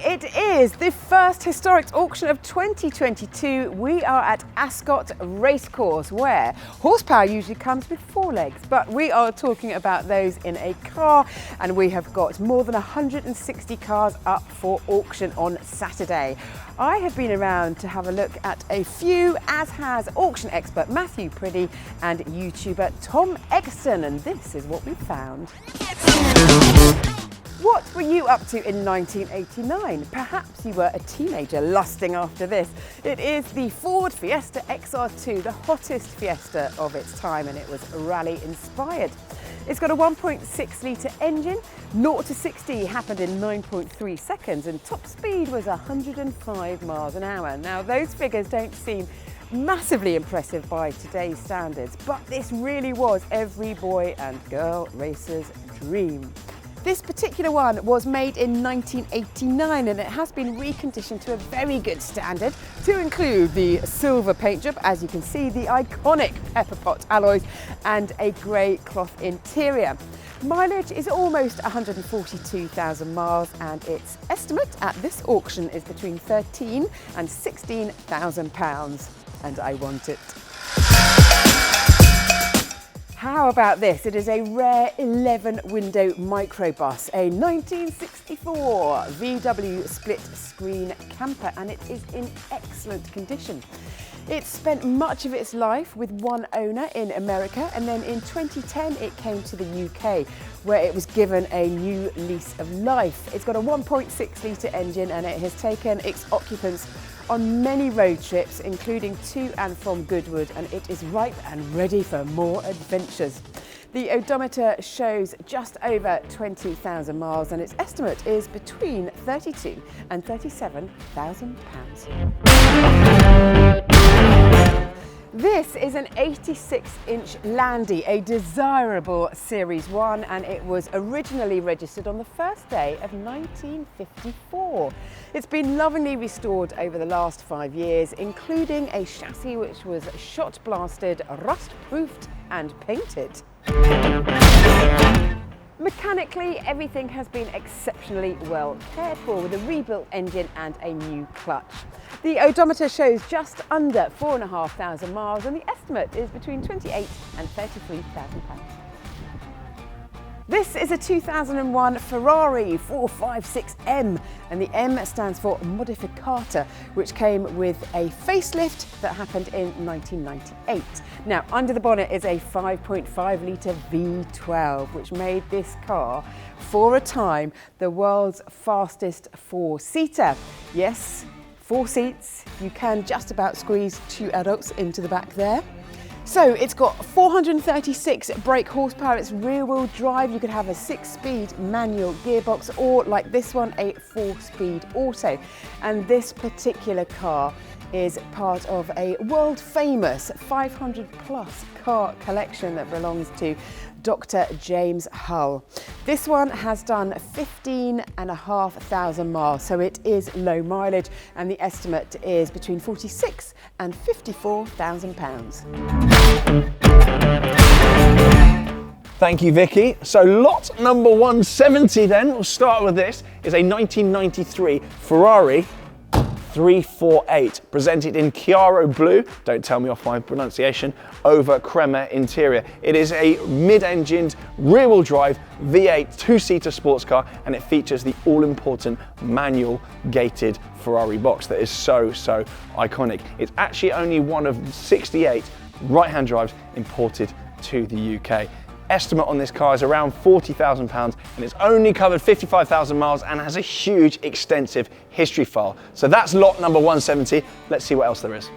it is the first historic auction of 2022. We are at Ascot Racecourse, where horsepower usually comes with 4 legs, but we are talking about those in a car, and we have got more than 160 cars up for auction on Saturday. I have been around to have a look at a few, as has auction expert Mathew Priddy and YouTuber Tom Exton, and this is what we found. What were you up to in 1989? Perhaps you were a teenager lusting after this. It is the Ford Fiesta XR2, the hottest Fiesta of its time, and it was rally inspired. It's got a 1.6 litre engine. 0 to 60 happened in 9.3 seconds, and top speed was 105 miles an hour. Now, those figures don't seem massively impressive by today's standards, but this really was every boy and girl racer's dream. This particular one was made in 1989, and it has been reconditioned to a very good standard to include the silver paint job, as you can see, the iconic pepper pot alloys and a grey cloth interior. Mileage is almost 142,000 miles, and its estimate at this auction is between £13,000 and £16,000, and I want it. How about this? It is a rare 11-window microbus, a 1964 VW Splitscreen Camper, and it is in excellent condition. It spent much of its life with one owner in America, and then in 2010 it came to the UK, where it was given a new lease of life. It's got a 1.6 litre engine, and it has taken its occupants on many road trips, including to and from Goodwood, and it is ripe and ready for more adventures. The odometer shows just over 20,000 miles, and its estimate is between £32,000 and £37,000. This is an 86-inch Landy, a desirable Series 1, and it was originally registered on the first day of 1954. It's been lovingly restored over the last 5 years, including a chassis which was shot blasted, rust proofed and painted. Mechanically, everything has been exceptionally well cared for, with a rebuilt engine and a new clutch. The odometer shows just under 4,500 miles, and the estimate is between £28,000 and £33,000. This is a 2001 Ferrari 456M, and the M stands for Modificata, which came with a facelift that happened in 1998. Now, under the bonnet is a 5.5 litre V12, which made this car, for a time, the world's fastest 4-seater. Yes, 4 seats. You can just about squeeze 2 adults into the back there. So it's got 436 brake horsepower, it's rear-wheel drive. You could have a 6-speed manual gearbox, or like this one, a 4-speed auto. And this particular car is part of a world-famous 500-plus car collection that belongs to Dr. James Hull. This one has done 15,500 miles, so it is low mileage, and the estimate is between £46,000 and £54,000. Thank you, Vicky. So lot number 170 then, we'll start with this, is a 1993 Ferrari 348, presented in Chiaro Blue, don't tell me off my pronunciation, over crema interior. It is a mid-engined, rear-wheel drive V8 2-seater sports car, and it features the all-important manual gated Ferrari box that is so iconic. It's actually only one of 68 right-hand drives imported to the UK. Estimate on this car is around £40,000, and it's only covered 55,000 miles and has a huge, extensive history file. So that's lot number 170. Let's see what else there is.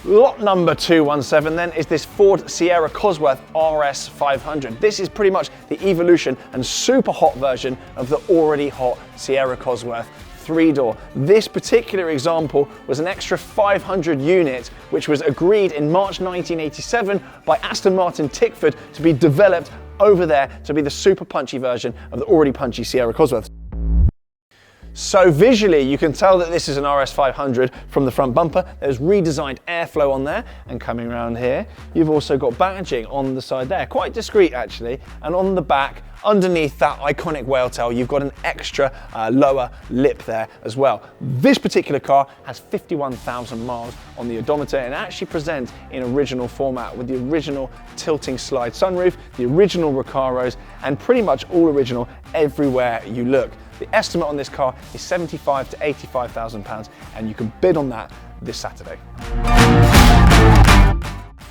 Lot number 217 then is this Ford Sierra Cosworth RS 500. This is pretty much the evolution and super hot version of the already hot Sierra Cosworth 3-door. This particular example was an extra 500 units, which was agreed in March 1987 by Aston Martin Tickford to be developed over there to be the super punchy version of the already punchy Sierra Cosworth. So visually, you can tell that this is an RS500 from the front bumper. There's redesigned airflow on there, and coming around here, you've also got badging on the side there, quite discreet actually, and on the back, underneath that iconic whale tail, you've got an extra lower lip there as well. This particular car has 51,000 miles on the odometer and actually presents in original format with the original tilting slide sunroof, the original Recaros, and pretty much all original everywhere you look. The estimate on this car is £75,000 to £85,000, and you can bid on that this Saturday.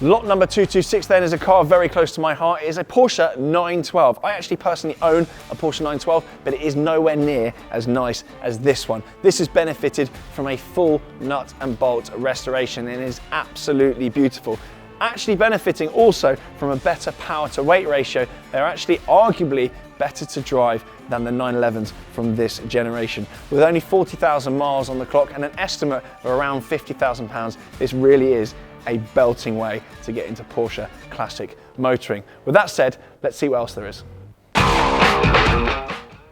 Lot number 226 then is a car very close to my heart. It is a Porsche 912. I actually personally own a Porsche 912, but it is nowhere near as nice as this one. This has benefited from a full nut and bolt restoration and is absolutely beautiful. Actually benefiting also from a better power to weight ratio. They're actually arguably better to drive than the 911s from this generation. With only 40,000 miles on the clock and an estimate of around £50,000, this really is a belting way to get into Porsche classic motoring. With that said, let's see what else there is.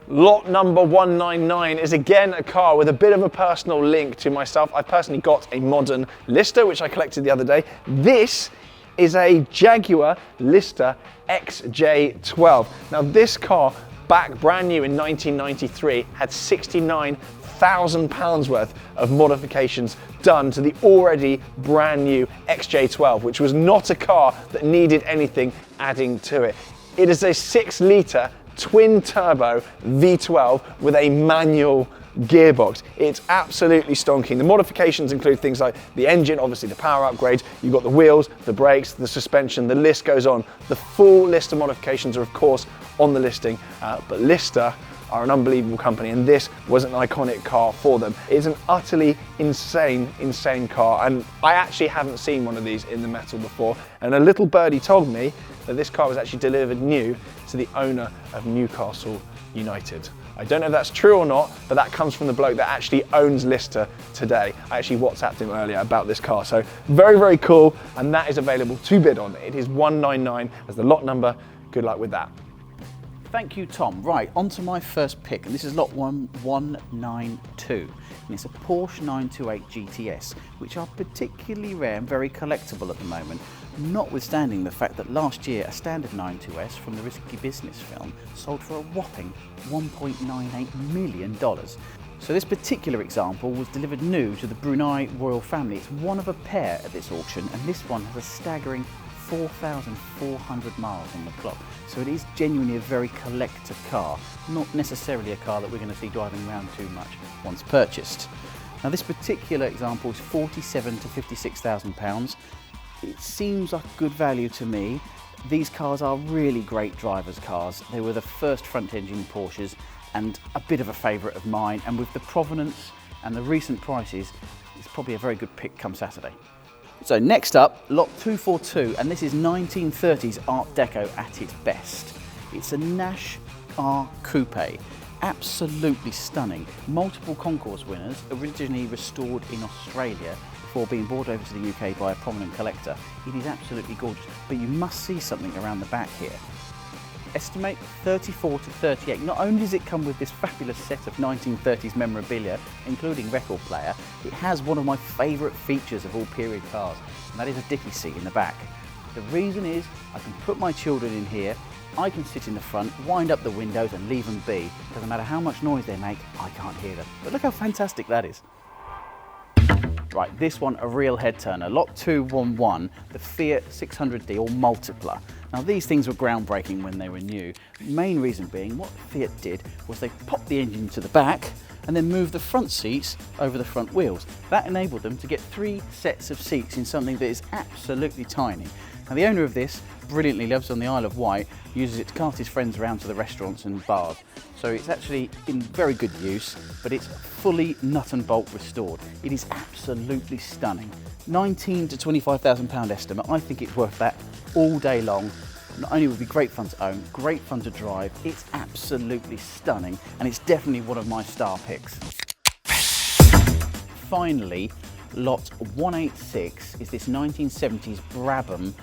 Lot number 199 is again a car with a bit of a personal link to myself. I personally got a modern Lister, which I collected the other day. This is a Jaguar Lister XJ12. Now this car, back brand new in 1993, had £69,000 worth of modifications done to the already brand new XJ12, which was not a car that needed anything adding to it. It is a 6-litre twin turbo V12 with a manual gearbox. It's absolutely stonking. The modifications include things like the engine, obviously the power upgrades, you've got the wheels, the brakes, the suspension, the list goes on. The full list of modifications are of course on the listing, but Lister are an unbelievable company, and this was an iconic car for them. It's an utterly insane car, and I actually haven't seen one of these in the metal before, and a little birdie told me that this car was actually delivered new to the owner of Newcastle United. I don't know if that's true or not, but that comes from the bloke that actually owns Lister today. I actually WhatsApped him earlier about this car, so very, very cool, and that is available to bid on. It is 199 as the lot number. Good luck with that. Thank you, Tom. Right, on to my first pick, and this is lot 192, and it's a Porsche 928 GTS, which are particularly rare and very collectible at the moment, notwithstanding the fact that last year a standard 928 from the Risky Business film sold for a whopping $1.98 million. So this particular example was delivered new to the Brunei royal family. It's one of a pair at this auction, and this one has a staggering 4,400 miles on the clock. So it is genuinely a very collector car, not necessarily a car that we're going to see driving around too much once purchased. Now this particular example is £47,000 to £56,000. It seems like good value to me. These cars are really great drivers' cars. They were the first front-engine Porsches and a bit of a favourite of mine, and with the provenance and the recent prices, it's probably a very good pick come Saturday. So next up, lot 242, and this is 1930s Art Deco at its best. It's a Nash R Coupe, absolutely stunning. Multiple concourse winners, originally restored in Australia before being brought over to the UK by a prominent collector. It is absolutely gorgeous, but you must see something around the back here. Estimate 34 to 38. Not only does it come with this fabulous set of 1930s memorabilia, including record player, it has one of my favourite features of all period cars, and that is a dicky seat in the back. The reason is I can put my children in here, I can sit in the front, wind up the windows and leave them be. Doesn't matter how much noise they make, I can't hear them. But look how fantastic that is. Right, this one a real head turner, lot 211, the Fiat 600D or Multipla. Now these things were groundbreaking when they were new. Main reason being what Fiat did was they popped the engine to the back and then moved the front seats over the front wheels. That enabled them to get 3 sets of seats in something that is absolutely tiny. Now the owner of this brilliantly lives on the Isle of Wight, uses it to cart his friends around to the restaurants and bars. So it's actually in very good use, but it's fully nut and bolt restored. It is absolutely stunning. £19,000 to £25,000 estimate. I think it's worth that all day long. Not only would it be great fun to own, great fun to drive, it's absolutely stunning, and it's definitely one of my star picks. Finally, lot 186 is this 1970s Brabham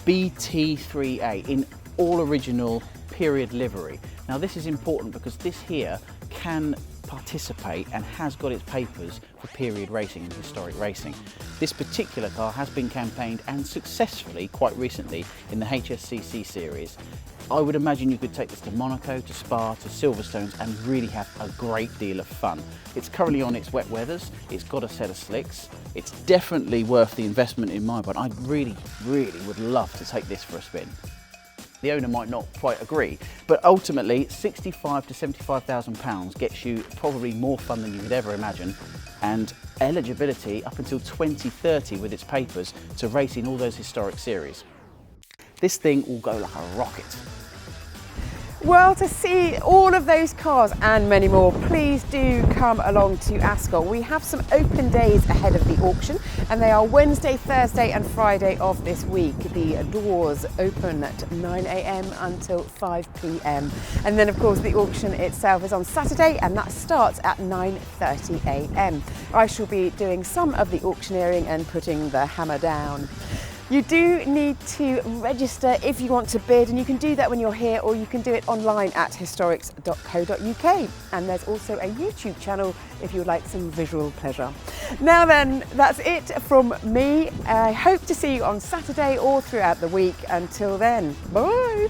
BT3A in all original period livery. Now this is important because this here can participate and has got its papers for period racing and historic racing. This particular car has been campaigned and successfully quite recently in the HSCC series. I would imagine you could take this to Monaco, to Spa, to Silverstones and really have a great deal of fun. It's currently on its wet weathers, it's got a set of slicks, it's definitely worth the investment in my mind. I really would love to take this for a spin. The owner might not quite agree, but ultimately 65 to £75,000 gets you probably more fun than you could ever imagine, and eligibility up until 2030 with its papers to race in all those historic series. This thing will go like a rocket. Well, to see all of those cars and many more, please do come along to Ascot. We have some open days ahead of the auction, and they are Wednesday, Thursday and Friday of this week. The doors open at 9 AM until 5 PM. And then of course the auction itself is on Saturday, and that starts at 9:30 AM. I shall be doing some of the auctioneering and putting the hammer down. You do need to register if you want to bid, and you can do that when you're here, or you can do it online at historics.co.uk. And there's also a YouTube channel if you would like some visual pleasure. Now then, that's it from me. I hope to see you on Saturday or throughout the week. Until then, bye.